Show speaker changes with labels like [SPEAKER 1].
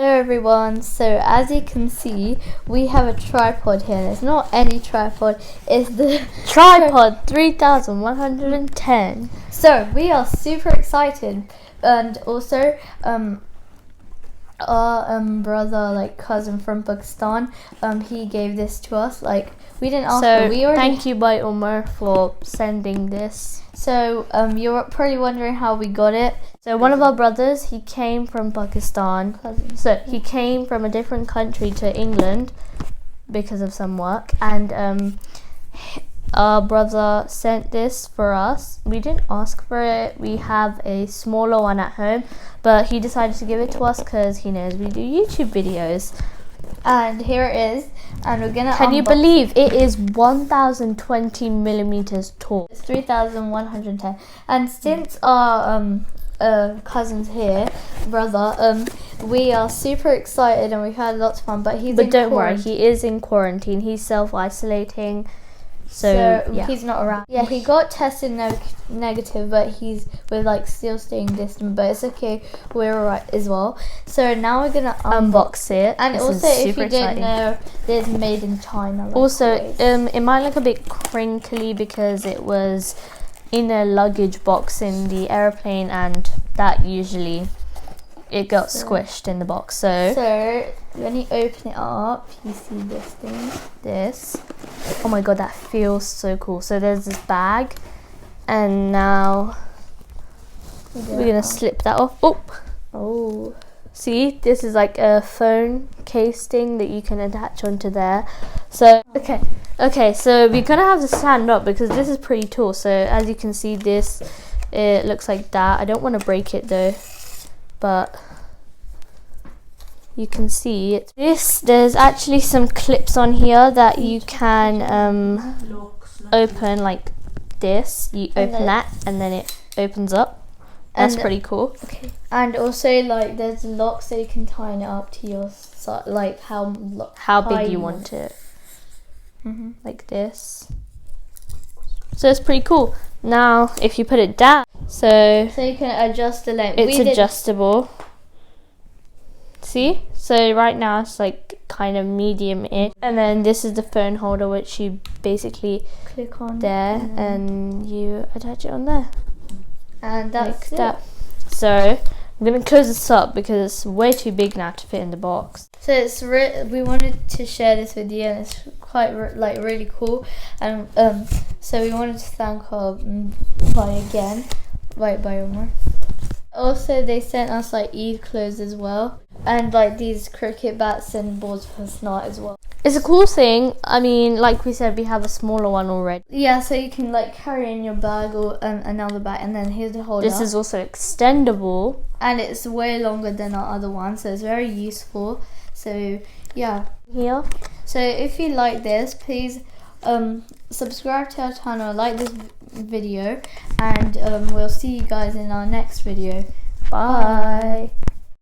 [SPEAKER 1] everyone, so as you can see we have a tripod here, and it's not any tripod, it's the
[SPEAKER 2] tripod 3110.
[SPEAKER 1] So we are super excited, and also our brother, like cousin from Pakistan, he gave this to us. Like, we didn't ask for, we already...
[SPEAKER 2] Thank you, by Umar, for sending this.
[SPEAKER 1] So you're probably wondering how we got it.
[SPEAKER 2] So one of our brothers, he came from Pakistan. So he came from a different country to England because of some work, and our brother sent this for us. We didn't ask for it. We have a smaller one at home, but he decided to give it to us because he knows we do YouTube videos.
[SPEAKER 1] And here it is, and we're gonna
[SPEAKER 2] Can you believe it is 1020 millimeters tall?
[SPEAKER 1] It's 3110. And since our cousin's here, brother, we are super excited and we've had lots of fun, but
[SPEAKER 2] don't worry, he is in quarantine. He's self-isolating. So yeah.
[SPEAKER 1] He's not around. Yeah, he got tested negative, but we're like still staying distant, but it's okay, we're alright as well. So now we're gonna
[SPEAKER 2] unbox it,
[SPEAKER 1] and this also, if you didn't know, it's made in China. Like
[SPEAKER 2] also, it might look a bit crinkly because it was in a luggage box in the airplane, and that usually it got squished in the box. So
[SPEAKER 1] when you open it up, you see this thing.
[SPEAKER 2] Oh my god, that feels so cool. So there's this bag, and now we're gonna slip that off. Oh, see, this is like a phone case thing that you can attach onto there. So okay, so we're gonna have to stand up because this is pretty tall. So as you can see, this, it looks like that. I don't want to break it though, but you can see it. There's actually some clips on here that you can open like this. You open that and then it opens up. That's pretty cool.
[SPEAKER 1] Okay. And also, like, there's locks so you can tighten it up to your side, like how
[SPEAKER 2] big you want it. Like this. So it's pretty cool. Now if you put it down, so
[SPEAKER 1] you can adjust the length.
[SPEAKER 2] It's adjustable. See? So right now it's like kind of medium-ish. And then this is the phone holder, which you basically
[SPEAKER 1] click on
[SPEAKER 2] there and you attach it on there.
[SPEAKER 1] And that's
[SPEAKER 2] like that. So I'm going to close this up because it's way too big now to fit in the box.
[SPEAKER 1] So it's we wanted to share this with you, and it's quite really cool. And so we wanted to thank our buyer again, by Omar. Also, they sent us like Eid clothes as well, and like these cricket bats and balls for Snart as well.
[SPEAKER 2] It's a cool thing. I mean, like we said, we have a smaller one already.
[SPEAKER 1] Yeah, so you can like carry in your bag or another bag, and then here's the holder.
[SPEAKER 2] This is also extendable,
[SPEAKER 1] and it's way longer than our other one, so it's very useful. So yeah,
[SPEAKER 2] here.
[SPEAKER 1] So if you like this, please subscribe to our channel, like this video, and we'll see you guys in our next video. Bye.